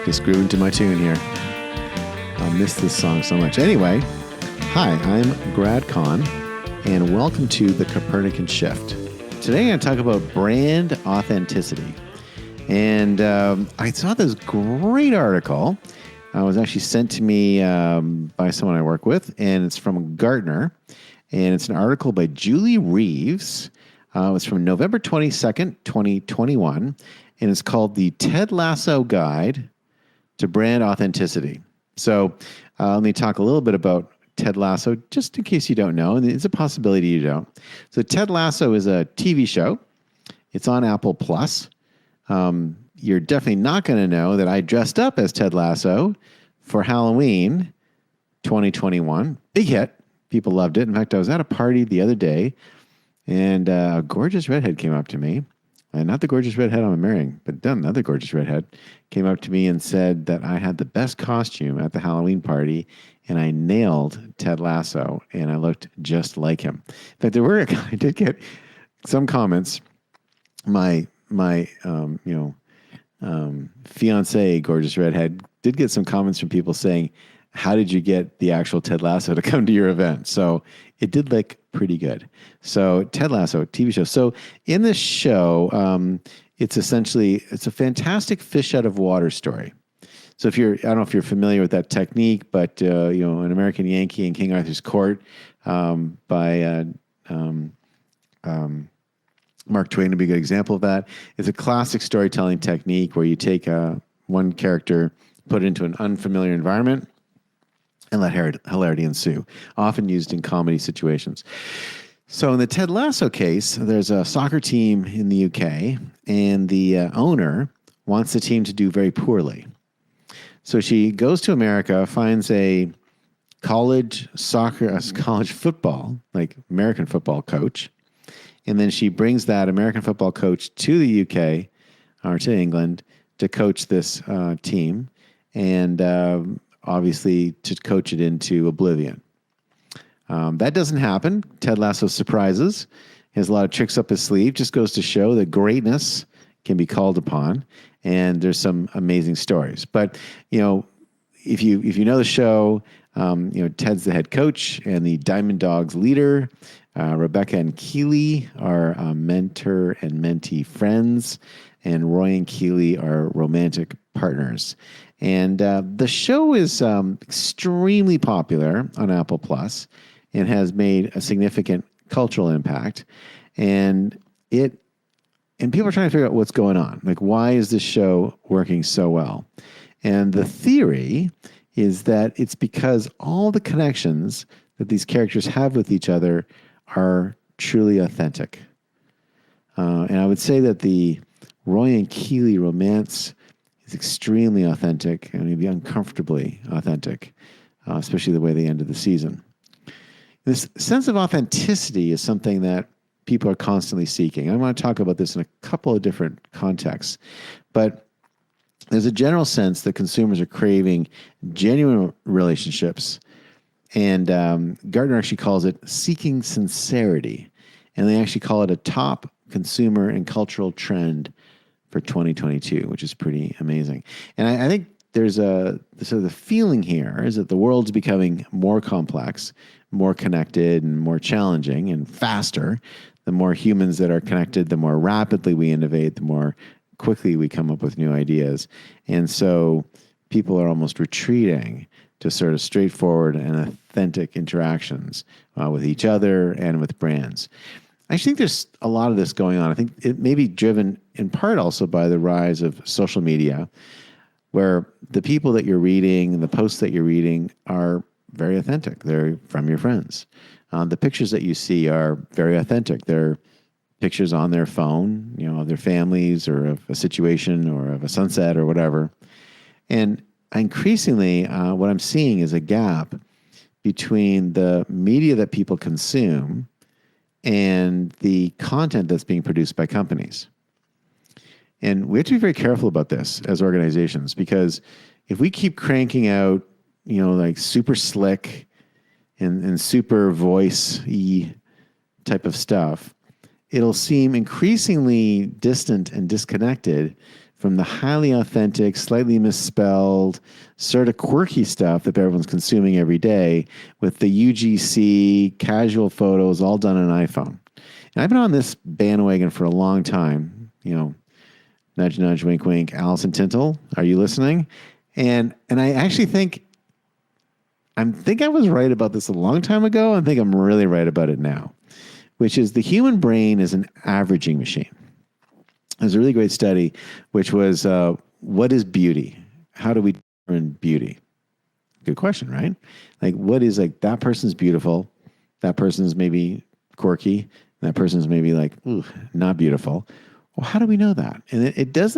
Just grooving to my tune here. I miss this song so much. Anyway, hi, I'm Grad Conn, and welcome to the Copernican Shift. Today I'm going to talk about brand authenticity. And I saw this great article. It was actually sent to me by someone I work with, and it's from Gartner. And it's an article by Julie Reeves. It was from November 22nd, 2021. And it's called The Ted Lasso Guide to Brand Authenticity. So let me talk a little bit about Ted Lasso, just in case you don't know, and it's a possibility you don't. So Ted Lasso is a TV show. It's on Apple Plus. You're definitely not going to know that I dressed up as Ted Lasso for Halloween 2021. Big hit. People loved it. In fact, I was at a party the other day, and a gorgeous redhead came up to me. And not the gorgeous redhead I'm marrying, but another gorgeous redhead came up to me and said that I had the best costume at the Halloween party, and I nailed Ted Lasso, and I looked just like him. In fact, I did get some comments. My fiance, gorgeous redhead, did get some comments from people saying, "How did you get the actual Ted Lasso to come to your event?" So it did look pretty good. So Ted Lasso, TV show. So in this show, it's a fantastic fish out of water story. So I don't know if you're familiar with that technique, but An American Yankee in King Arthur's Court by Mark Twain would be a good example of that. It's a classic storytelling technique where you take one character, put it into an unfamiliar environment, and let hilarity ensue, often used in comedy situations. So in the Ted Lasso case, there's a soccer team in the UK, and the owner wants the team to do very poorly. So she goes to America, finds a college football, like American football coach, and then she brings that American football coach to the UK or to England to coach this team, and obviously to coach it into oblivion. That doesn't happen. Ted Lasso surprises. He has a lot of tricks up his sleeve. Just goes to show that greatness can be called upon, and there's some amazing stories. But if you know the show, Ted's the head coach and the Diamond Dogs leader. Rebecca and Keely are mentor and mentee friends, and Roy and Keely are romantic partners. And the show is extremely popular on Apple Plus and has made a significant cultural impact. And people are trying to figure out what's going on. Like, why is this show working so well? And the theory is that it's because all the connections that these characters have with each other are truly authentic. And I would say that the Roy and Keely romance is extremely authentic and maybe uncomfortably authentic, especially the way they ended the season. This sense of authenticity is something that people are constantly seeking. I want to talk about this in a couple of different contexts, but there's a general sense that consumers are craving genuine relationships, and Gartner actually calls it seeking sincerity, and they actually call it a top consumer and cultural trend for 2022, which is pretty amazing. And I think there's the feeling here is that the world's becoming more complex, more connected, and more challenging and faster. The more humans that are connected, the more rapidly we innovate, the more quickly we come up with new ideas. And so people are almost retreating to sort of straightforward and authentic interactions with each other and with brands. I think there's a lot of this going on. I think it may be driven in part also by the rise of social media, where the people that you're reading and the posts that you're reading are very authentic. They're from your friends. The pictures that you see are very authentic. They're pictures on their phone, of their families or of a situation or of a sunset or whatever. And increasingly, what I'm seeing is a gap between the media that people consume and the content that's being produced by companies. And we have to be very careful about this as organizations, because if we keep cranking out, like super slick and super voice-y type of stuff, it'll seem increasingly distant and disconnected from the highly authentic, slightly misspelled, sort of quirky stuff that everyone's consuming every day with the UGC casual photos all done on an iPhone. And I've been on this bandwagon for a long time. Nudge, nudge, wink, wink. Allison Tintle, are you listening? And I actually think I was right about this a long time ago. I think I'm really right about it now, which is the human brain is an averaging machine. There's a really great study, which was, what is beauty? How do we determine beauty? Good question, right? Like, what is like, that person's beautiful, that person's maybe quirky, that person's maybe like, ooh, not beautiful. Well, how do we know that? And it does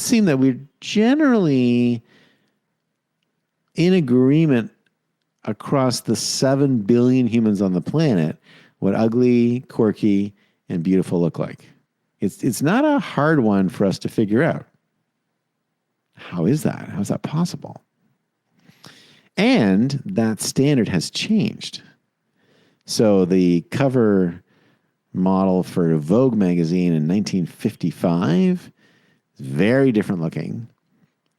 seem that we're generally in agreement across the 7 billion humans on the planet what ugly, quirky, and beautiful look like. It's not a hard one for us to figure out. How is that? How is that possible? And that standard has changed. So the cover model for Vogue magazine in 1955 is very different looking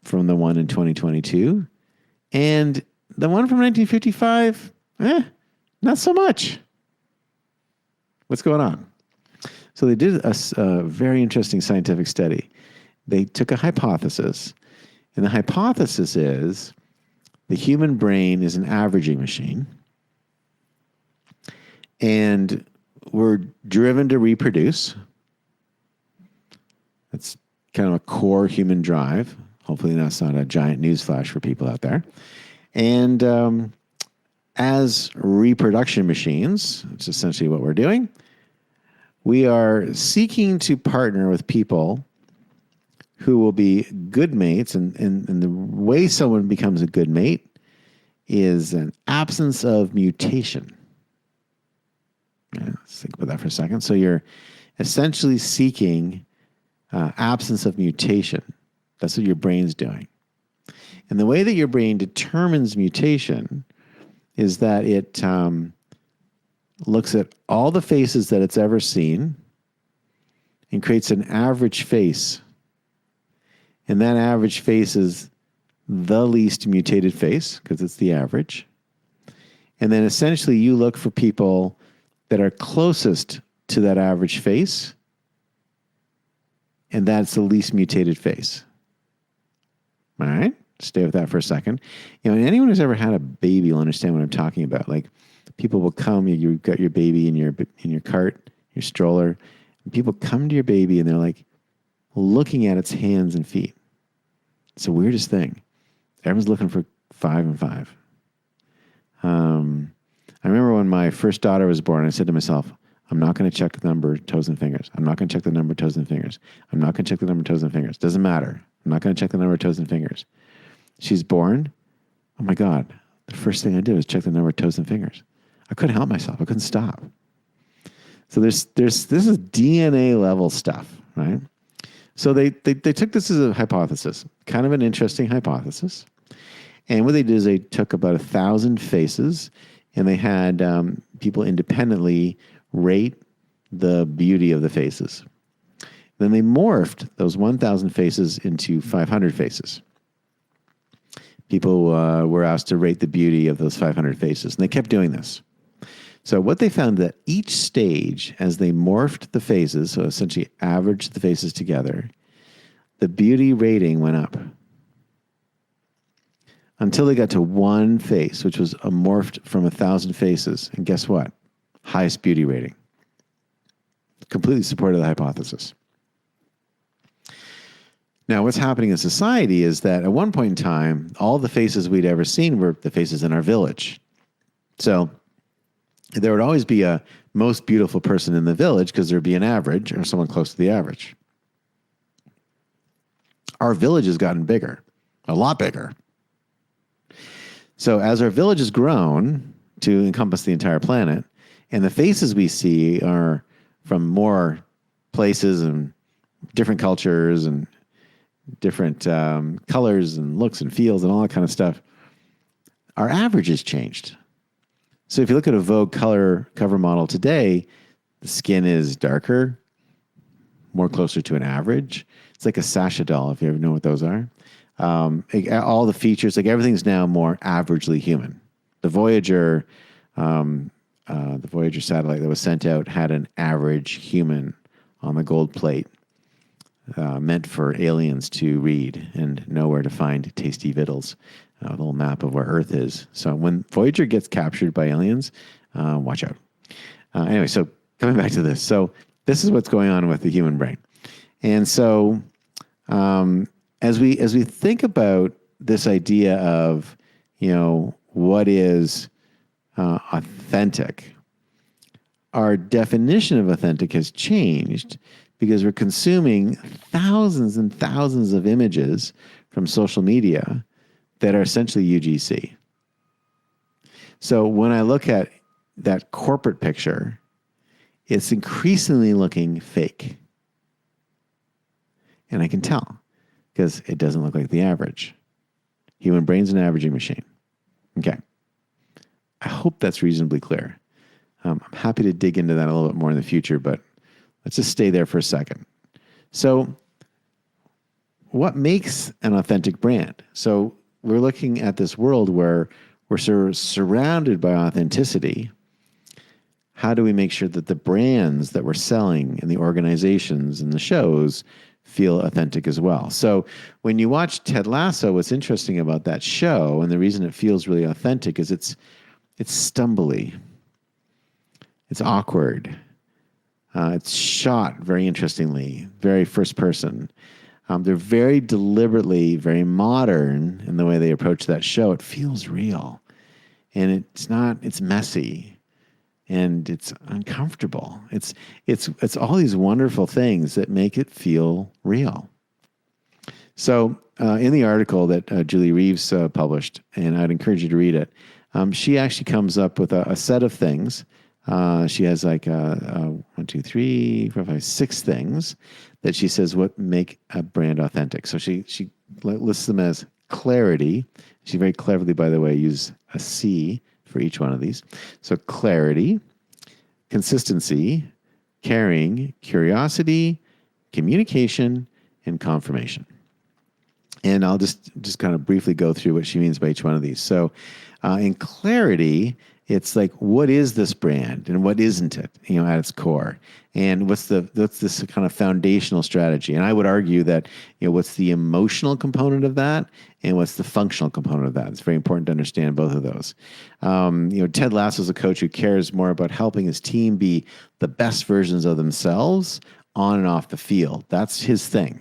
from the one in 2022. And the one from 1955, not so much. What's going on? So they did a very interesting scientific study. They took a hypothesis, and the hypothesis is the human brain is an averaging machine, and we're driven to reproduce. That's kind of a core human drive. Hopefully that's not a giant newsflash for people out there. And as reproduction machines, it's essentially what we're doing, we are seeking to partner with people who will be good mates. And the way someone becomes a good mate is an absence of mutation. Let's think about that for a second. So you're essentially seeking absence of mutation. That's what your brain's doing. And the way that your brain determines mutation is that it looks at all the faces that it's ever seen and creates an average face. And that average face is the least mutated face because it's the average. And then essentially you look for people that are closest to that average face, and that's the least mutated face. All right? Stay with that for a second. Anyone who's ever had a baby will understand what I'm talking about. Like, people will come, you've got your baby in your cart, your stroller, and people come to your baby and they're like looking at its hands and feet. It's the weirdest thing. Everyone's looking for 5 and 5. I remember when my first daughter was born, I said to myself, I'm not going to check the number of toes and fingers. I'm not going to check the number of toes and fingers. I'm not going to check the number of toes and fingers. Doesn't matter. I'm not going to check the number of toes and fingers. She's born. Oh my God. The first thing I did was check the number of toes and fingers. I couldn't help myself. I couldn't stop. So this is DNA level stuff, right? So they took this as a hypothesis, kind of an interesting hypothesis. And what they did is they took about 1,000 faces and they had people independently rate the beauty of the faces. Then they morphed those 1,000 faces into 500 faces. People were asked to rate the beauty of those 500 faces, and they kept doing this. So what they found that each stage, as they morphed the faces, so essentially averaged the faces together, the beauty rating went up until they got to one face, which was morphed from 1,000 faces. And guess what? Highest beauty rating. Completely supported the hypothesis. Now, what's happening in society is that at one point in time, all the faces we'd ever seen were the faces in our village. So there would always be a most beautiful person in the village because there'd be an average or someone close to the average. Our village has gotten bigger, a lot bigger. So as our village has grown to encompass the entire planet, and the faces we see are from more places and different cultures and different colors and looks and feels and all that kind of stuff, our average has changed. So if you look at a Vogue color cover model today, the skin is darker, more closer to an average. It's like a Sasha doll, if you ever know what those are. All the features, like everything's now more averagely human. The Voyager satellite that was sent out had an average human on the gold plate, meant for aliens to read and know where to find tasty victuals. A little map of where Earth is. So when Voyager gets captured by aliens, watch out. Anyway, so coming back to this. So this is what's going on with the human brain. And so as we think about this idea of, what is authentic, our definition of authentic has changed because we're consuming thousands and thousands of images from social media that are essentially UGC. So when I look at that corporate picture, it's increasingly looking fake. And I can tell because it doesn't look like the average. Human brain's an averaging machine. Okay. I hope that's reasonably clear. I'm happy to dig into that a little bit more in the future, but let's just stay there for a second. So what makes an authentic brand? So we're looking at this world where we're sort of surrounded by authenticity. How do we make sure that the brands that we're selling and the organizations and the shows feel authentic as well? So when you watch Ted Lasso, what's interesting about that show, and the reason it feels really authentic, is it's stumbly. It's awkward. It's shot very interestingly, very first person. They're very deliberately, very modern in the way they approach that show. It feels real. And it's messy. And it's uncomfortable. It's all these wonderful things that make it feel real. So in the article that Julie Reeves published, and I'd encourage you to read it, she actually comes up with a set of things. She has like 1, 2, 3, 4, 5, 6 things that she says what make a brand authentic. So she lists them as clarity. She very cleverly, by the way, used a C for each one of these. So clarity, consistency, caring, curiosity, communication, and confirmation. And I'll just kind of briefly go through what she means by each one of these. So in clarity, it's like, what is this brand and what isn't it, at its core? And what's this kind of foundational strategy? And I would argue that, what's the emotional component of that and what's the functional component of that? It's very important to understand both of those. Ted Lasso is a coach who cares more about helping his team be the best versions of themselves on and off the field. That's his thing.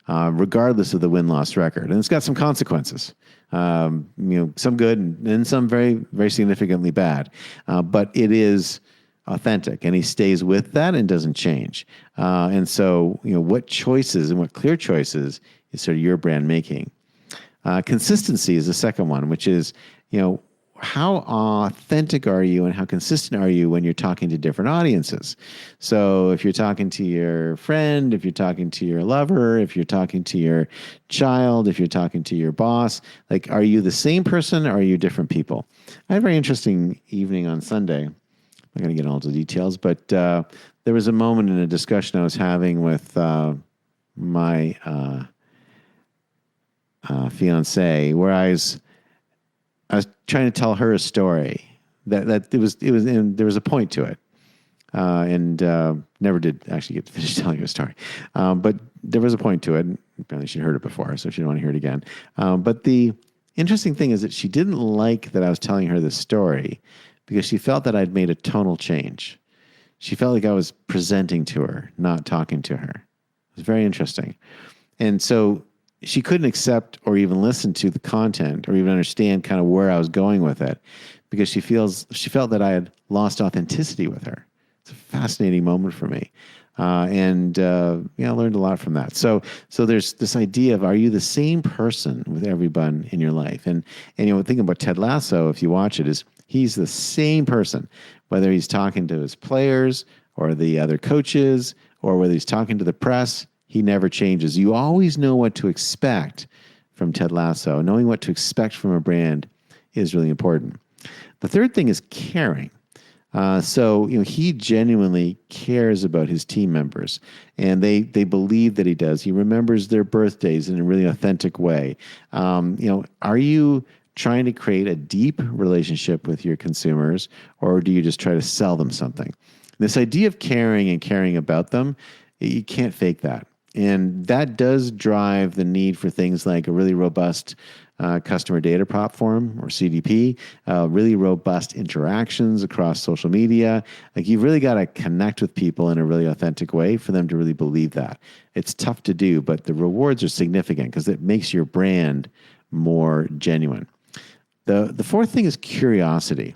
Regardless of the win-loss record. And it's got some consequences, some good and some very, very significantly bad. But it is authentic, and he stays with that and doesn't change. And so, what choices and what clear choices is sort of your brand making? Consistency is the second one, which is, how authentic are you and how consistent are you when you're talking to different audiences? So if you're talking to your friend, if you're talking to your lover, if you're talking to your child, if you're talking to your boss, like, are you the same person or are you different people? I had a very interesting evening on Sunday. I'm not going to get into all the details, but there was a moment in a discussion I was having with my fiance where I was trying to tell her a story that there was a point to it, and never did actually get to finish telling you a story, but there was a point to it. And apparently, she'd heard it before, so she didn't want to hear it again. But the interesting thing is that she didn't like that I was telling her this story because she felt that I'd made a tonal change. She felt like I was presenting to her, not talking to her. It was very interesting, and so she couldn't accept or even listen to the content or even understand kind of where I was going with it because she felt that I had lost authenticity with her. It's a fascinating moment for me. And I learned a lot from that. So there's this idea of, are you the same person with everyone in your life? And thinking about Ted Lasso, if you watch it, is he's the same person, whether he's talking to his players or the other coaches or whether he's talking to the press. He never changes. You always know what to expect from Ted Lasso. Knowing what to expect from a brand is really important. The third thing is caring. So he genuinely cares about his team members, and they believe that he does. He remembers their birthdays in a really authentic way. Are you trying to create a deep relationship with your consumers, or do you just try to sell them something? This idea of caring and caring about them, you can't fake that. And that does drive the need for things like a really robust customer data platform, or CDP, really robust interactions across social media. Like, you've really got to connect with people in a really authentic way for them to really believe that. It's tough to do, but the rewards are significant because it makes your brand more genuine. The fourth thing is curiosity.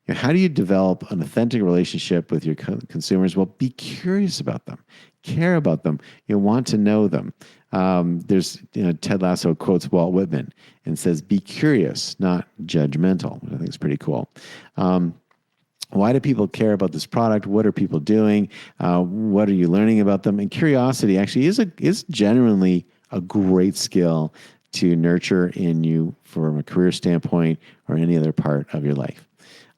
How do you develop an authentic relationship with your consumers? Well, be curious about them, care about them, want to know them. There's Ted Lasso quotes Walt Whitman and says, "Be curious, not judgmental." I think it's pretty cool. Why do people care about this product? What are people doing? What are you learning about them? And curiosity actually is genuinely a great skill to nurture in you from a career standpoint or any other part of your life.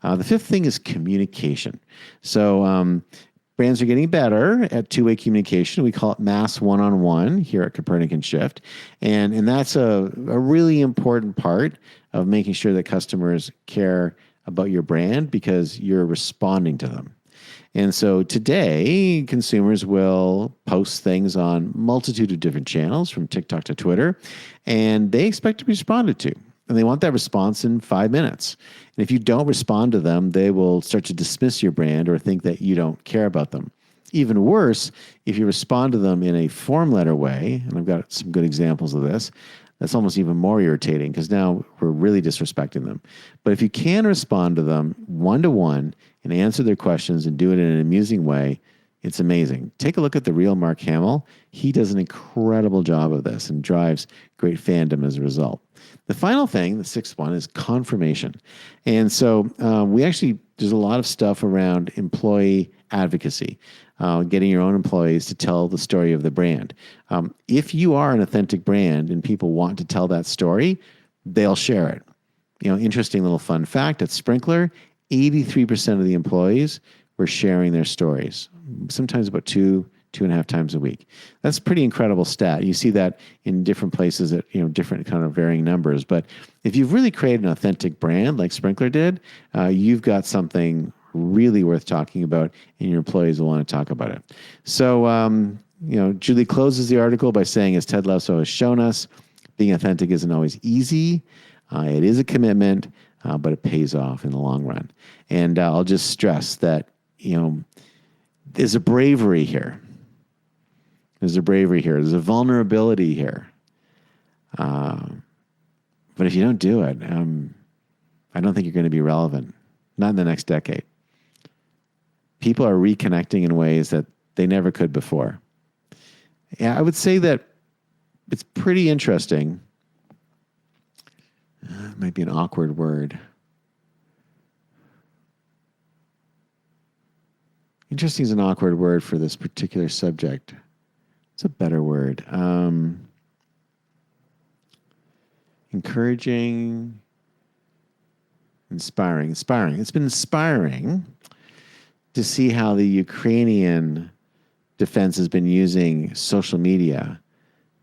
The fifth thing is communication. So brands are getting better at two-way communication. We call it mass one-on-one here at Copernican Shift. And that's a really important part of making sure that customers care about your brand because you're responding to them. And so today, consumers will post things on multitude of different channels, from TikTok to Twitter, and they expect to be responded to. And they want that response in 5 minutes. And if you don't respond to them, they will start to dismiss your brand or think that you don't care about them. Even worse, if you respond to them in a form letter way, and I've got some good examples of this, that's almost even more irritating because now we're really disrespecting them. But if you can respond to them one-to-one and answer their questions and do it in an amusing way, it's amazing. Take a look at the real Mark Hamill. He does an incredible job of this and drives great fandom as a result. The final thing, the sixth one, is confirmation. And so there's a lot of stuff around employee advocacy, getting your own employees to tell the story of the brand. If you are an authentic brand and people want to tell that story, they'll share it. Interesting little fun fact, at Sprinklr, 83% of the employees were sharing their stories, sometimes about 2.5 times a week. That's a pretty incredible stat. You see that in different places at different kind of varying numbers. But if you've really created an authentic brand like Sprinklr did, you've got something really worth talking about, and your employees will want to talk about it. So, Julie closes the article by saying, as Ted Lasso has shown us, being authentic isn't always easy. It is a commitment, but it pays off in the long run. And I'll just stress that, there's a bravery here. There's a bravery here. There's a vulnerability here. But if you don't do it, I don't think you're going to be relevant. Not in the next decade. People are reconnecting in ways that they never could before. Yeah, I would say that it's pretty interesting. It might be an awkward word. Interesting is an awkward word for this particular subject. It's a better word. Encouraging, inspiring. It's been inspiring to see how the Ukrainian defense has been using social media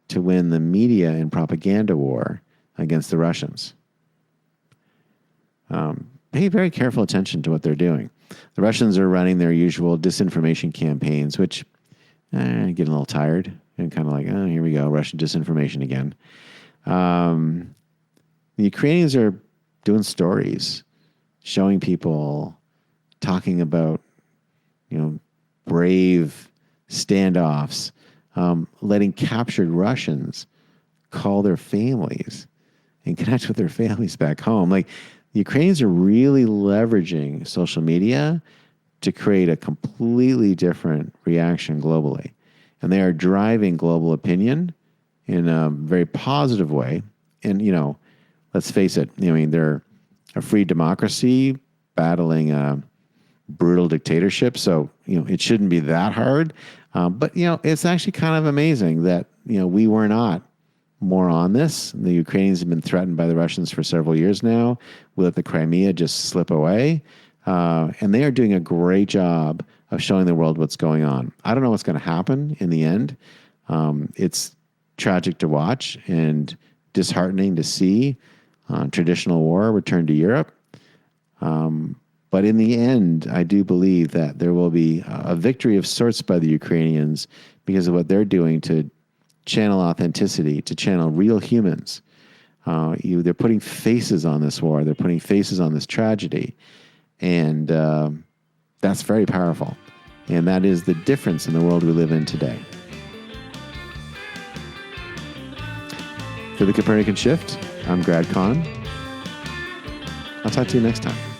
to win the media and propaganda war against the Russians. Pay very careful attention to what they're doing. The Russians are running their usual disinformation campaigns, which getting a little tired and kind of like, oh, here we go, Russian disinformation again. The Ukrainians are doing stories, showing people, talking about, brave standoffs, letting captured Russians call their families and connect with their families back home. Like, the Ukrainians are really leveraging social media to create a completely different reaction globally. And they are driving global opinion in a very positive way. And, let's face it, they're a free democracy battling a brutal dictatorship. So, it shouldn't be that hard. But, it's actually kind of amazing that, we were not more on this. The Ukrainians have been threatened by the Russians for several years now. We let the Crimea just slip away. And they are doing a great job of showing the world what's going on. I don't know what's going to happen in the end. It's tragic to watch and disheartening to see traditional war return to Europe. But in the end, I do believe that there will be a victory of sorts by the Ukrainians because of what they're doing to channel authenticity, to channel real humans. They're putting faces on this war. They're putting faces on this tragedy. And that's very powerful. And that is the difference in the world we live in today. For the Copernican Shift, I'm Grad Conn. I'll talk to you next time.